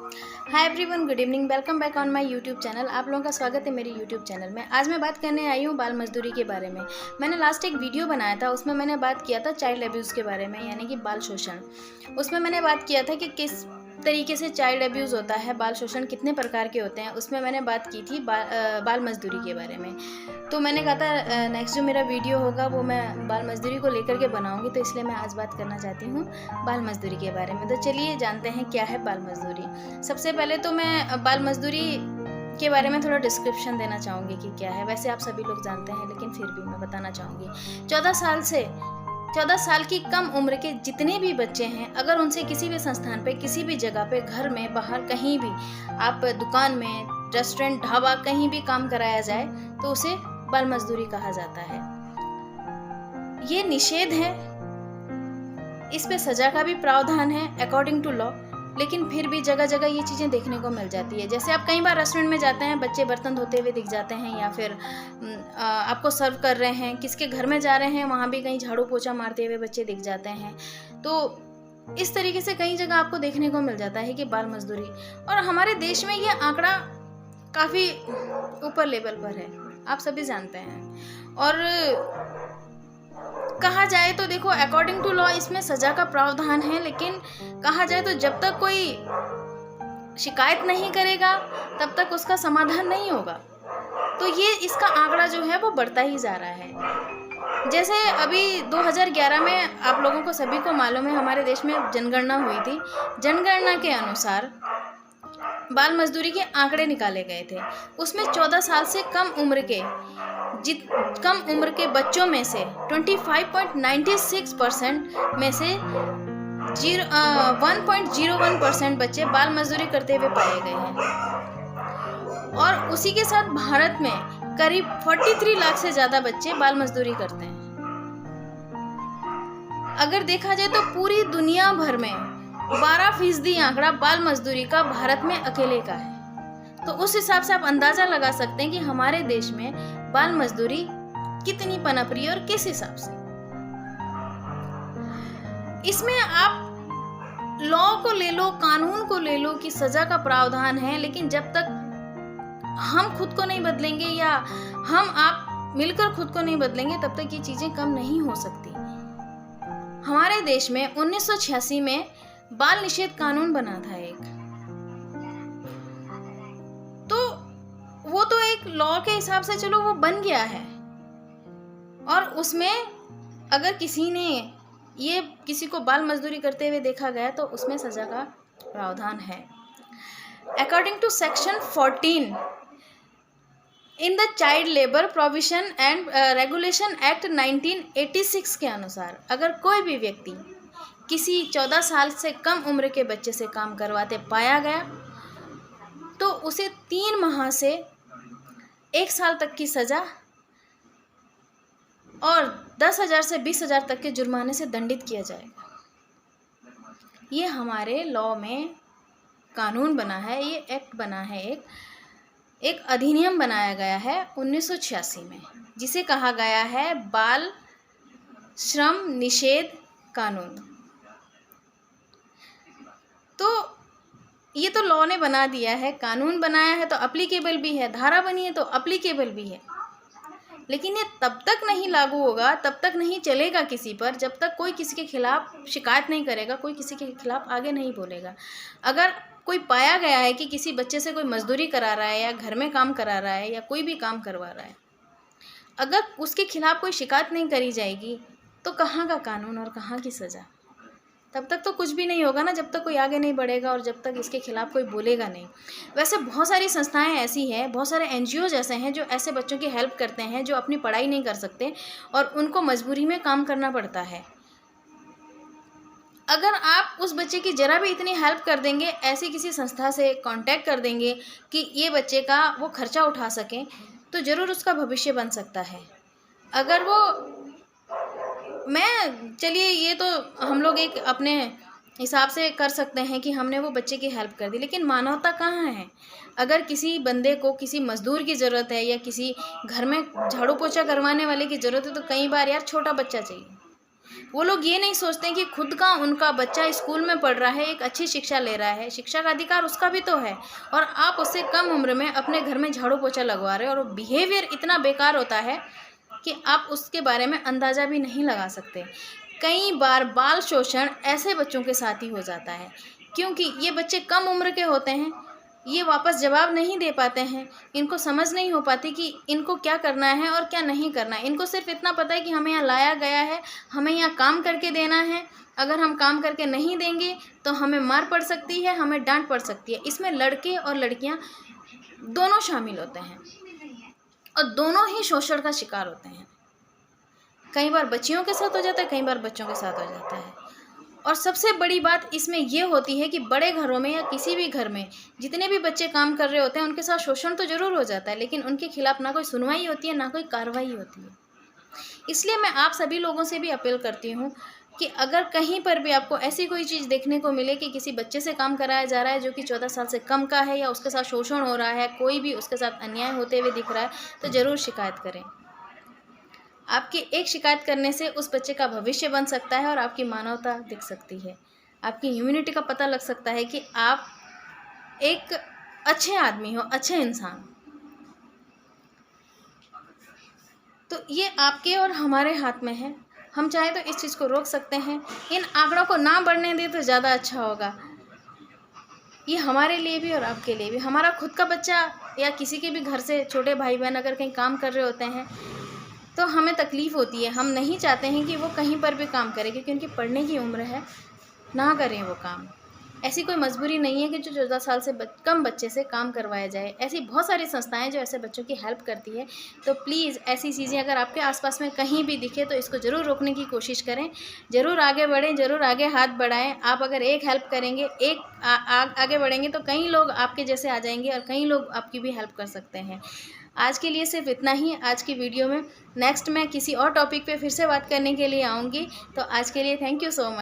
Hi everyone, good evening. Welcome back on my YouTube channel. आप लोगों का स्वागत है मेरे यूट्यूब चैनल में। आज मैं बात करने आई हूँ बाल मजदूरी के बारे में। मैंने लास्ट एक वीडियो बनाया था, उसमें मैंने बात किया था चाइल्ड अब्यूज़ के बारे में, यानी कि बाल शोषण। उसमें मैंने बात किया था कि किस तरीके से चाइल्ड अब्यूज़ होता है, बाल शोषण कितने प्रकार के होते हैं। उसमें मैंने बात की थी बाल मजदूरी के बारे में। तो मैंने कहा था नेक्स्ट जो मेरा वीडियो होगा वो मैं बाल मजदूरी को लेकर के बनाऊंगी, तो इसलिए मैं आज बात करना चाहती हूँ बाल मजदूरी के बारे में। तो चलिए जानते हैं क्या है बाल मजदूरी। सबसे पहले तो मैं बाल मजदूरी के बारे में थोड़ा डिस्क्रिप्शन देना चाहूँगी कि क्या है। वैसे आप सभी लोग जानते हैं, लेकिन फिर भी मैं बताना चाहूँगी। 14 साल की कम उम्र के जितने भी बच्चे हैं, अगर उनसे किसी भी संस्थान पे, किसी भी जगह पे, घर में, बाहर, कहीं भी, आप दुकान में, रेस्टोरेंट, ढाबा, कहीं भी काम कराया जाए तो उसे बाल मजदूरी कहा जाता है। ये निषेध है, इस पे सजा का भी प्रावधान है अकॉर्डिंग टू लॉ, लेकिन फिर भी जगह जगह ये चीज़ें देखने को मिल जाती है। जैसे आप कई बार रेस्टोरेंट में जाते हैं, बच्चे बर्तन धोते हुए दिख जाते हैं, या फिर आपको सर्व कर रहे हैं, किसके घर में जा रहे हैं वहाँ भी कहीं झाड़ू पोछा मारते हुए बच्चे दिख जाते हैं। तो इस तरीके से कई जगह आपको देखने को मिल जाता है कि बाल मजदूरी, और हमारे देश में ये आंकड़ा काफ़ी ऊपर लेवल पर है, आप सभी जानते हैं। और कहा जाए तो देखो, अकॉर्डिंग टू लॉ इसमें सजा का प्रावधान है, लेकिन कहा जाए तो जब तक कोई शिकायत नहीं करेगा तब तक उसका समाधान नहीं होगा। तो ये इसका आंकड़ा जो है वो बढ़ता ही जा रहा है। जैसे अभी 2011 में आप लोगों को सभी को मालूम है, हमारे देश में जनगणना हुई थी। जनगणना के अनुसार बाल मजदूरी के आंकड़े निकाले गए थे। उसमें 14 साल से कम उम्र के बच्चों में से 25.96% में से 1.01% बच्चे बाल मजदूरी करते हुए पाए गए हैं। और उसी के साथ भारत में करीब 43 लाख से ज़्यादा बच्चे बाल मजदूरी करते हैं। अगर देखा जाए तो पूरी दुनिया भर में 12% आंकड़ा बाल मजदूरी का भारत में अकेले का है। तो उस हिसाब से आप अंदाजा लगा सकते हैं कि हमारे देश में बाल मजदूरी कितनी पनप रही है और किस हिसाब से। इसमें आप लॉ को ले लो, कानून को ले लो कि सजा का प्रावधान है, लेकिन जब तक हम खुद को नहीं बदलेंगे या हम आप मिलकर खुद को नहीं बदलेंगे तब तक ये चीजें कम नहीं हो सकती। हमारे देश में 1986 में बाल निषेध कानून बना था एक, तो वो तो एक लॉ के हिसाब से चलो वो बन गया है, और उसमें अगर किसी को बाल मजदूरी करते हुए देखा गया तो उसमें सजा का प्रावधान है। According to section 14 in the child labour provision and regulation act 1986 के अनुसार, अगर कोई भी व्यक्ति किसी 14 साल से कम उम्र के बच्चे से काम करवाते पाया गया तो उसे 3 माह से 1 साल तक की सजा और 10,000 से 20,000 तक के जुर्माने से दंडित किया जाएगा। ये हमारे लॉ में कानून बना है, ये एक्ट बना है, एक अधिनियम बनाया गया है 1986 में, जिसे कहा गया है बाल श्रम निषेध कानून। तो ये तो लॉ ने बना दिया है, कानून बनाया है तो अप्लीकेबल भी है, धारा बनी है तो अप्लीकेबल भी है, लेकिन ये तब तक नहीं लागू होगा, तब तक नहीं चलेगा किसी पर, जब तक कोई किसी के खिलाफ शिकायत नहीं करेगा, कोई किसी के खिलाफ आगे नहीं बोलेगा। अगर कोई पाया गया है कि किसी बच्चे से कोई मजदूरी करा रहा है या घर में काम करा रहा है या कोई भी काम करवा रहा है, अगर उसके खिलाफ कोई शिकायत नहीं करी जाएगी तो कहाँ का कानून और कहाँ की सज़ा। तब तक तो कुछ भी नहीं होगा ना, जब तक कोई आगे नहीं बढ़ेगा और जब तक इसके खिलाफ कोई बोलेगा नहीं। वैसे बहुत सारी संस्थाएं ऐसी हैं, बहुत सारे एनजीओ ऐसे हैं जो ऐसे बच्चों की हेल्प करते हैं जो अपनी पढ़ाई नहीं कर सकते और उनको मजबूरी में काम करना पड़ता है। अगर आप उस बच्चे की ज़रा भी इतनी हेल्प कर देंगे, ऐसी किसी संस्था से कांटेक्ट कर देंगे कि ये बच्चे का वो खर्चा उठा सकें, तो ज़रूर उसका भविष्य बन सकता है। अगर वो चलिए ये तो हम लोग एक अपने हिसाब से कर सकते हैं कि हमने वो बच्चे की हेल्प कर दी, लेकिन मानवता कहाँ है। अगर किसी बंदे को किसी मज़दूर की ज़रूरत है या किसी घर में झाड़ू पोछा करवाने वाले की ज़रूरत है तो कई बार यार छोटा बच्चा चाहिए, वो लोग ये नहीं सोचते कि खुद का उनका बच्चा स्कूल में पढ़ रहा है, एक अच्छी शिक्षा ले रहा है, शिक्षा का अधिकार उसका भी तो है, और आप उससे कम उम्र में अपने घर में झाड़ू पोछा लगवा रहे हो, और बिहेवियर इतना बेकार होता है कि आप उसके बारे में अंदाज़ा भी नहीं लगा सकते। कई बार बाल शोषण ऐसे बच्चों के साथ ही हो जाता है, क्योंकि ये बच्चे कम उम्र के होते हैं, ये वापस जवाब नहीं दे पाते हैं, इनको समझ नहीं हो पाती कि इनको क्या करना है और क्या नहीं करना है। इनको सिर्फ इतना पता है कि हमें यहाँ लाया गया है, हमें यहाँ काम करके देना है, अगर हम काम करके नहीं देंगे तो हमें मार पड़ सकती है, हमें डांट पड़ सकती है। इसमें लड़के और लड़कियाँ दोनों शामिल होते हैं और दोनों ही शोषण का शिकार होते हैं। कई बार बच्चियों के साथ हो जाता है, कई बार बच्चों के साथ हो जाता है। और सबसे बड़ी बात इसमें ये होती है कि बड़े घरों में या किसी भी घर में जितने भी बच्चे काम कर रहे होते हैं उनके साथ शोषण तो ज़रूर हो जाता है, लेकिन उनके खिलाफ ना कोई सुनवाई होती है, ना कोई कार्रवाई होती है। इसलिए मैं आप सभी लोगों से भी अपील करती हूँ कि अगर कहीं पर भी आपको ऐसी कोई चीज़ देखने को मिले कि किसी बच्चे से काम कराया जा रहा है जो कि 14 साल से कम का है, या उसके साथ शोषण हो रहा है, कोई भी उसके साथ अन्याय होते हुए दिख रहा है, तो ज़रूर शिकायत करें। आपकी एक शिकायत करने से उस बच्चे का भविष्य बन सकता है और आपकी मानवता दिख सकती है, आपकी ह्यूमैनिटी का पता लग सकता है कि आप एक अच्छे आदमी हो, अच्छे इंसान। तो ये आपके और हमारे हाथ में है, हम चाहे तो इस चीज़ को रोक सकते हैं। इन आंकड़ों को ना बढ़ने दें तो ज़्यादा अच्छा होगा, ये हमारे लिए भी और आपके लिए भी। हमारा खुद का बच्चा या किसी के भी घर से छोटे भाई बहन अगर कहीं काम कर रहे होते हैं तो हमें तकलीफ़ होती है, हम नहीं चाहते हैं कि वो कहीं पर भी काम करें, क्योंकि उनकी पढ़ने की उम्र है, ना करें वो काम। ऐसी कोई मजबूरी नहीं है कि जो 14 साल से कम बच्चे से काम करवाया जाए। ऐसी बहुत सारी संस्थाएं जो ऐसे बच्चों की हेल्प करती है। तो प्लीज़ ऐसी चीज़ें अगर आपके आसपास में कहीं भी दिखे तो इसको ज़रूर रोकने की कोशिश करें, ज़रूर आगे बढ़ें, ज़रूर आगे हाथ बढ़ाएं। आप अगर एक हेल्प करेंगे, एक आगे बढ़ेंगे तो कई लोग आपके जैसे आ जाएंगे और कई लोग आपकी भी हेल्प कर सकते हैं। आज के लिए सिर्फ इतना ही आज की वीडियो में। नेक्स्ट मैं किसी और टॉपिक पे फिर से बात करने के लिए आऊँगी। तो आज के लिए थैंक यू सो मच।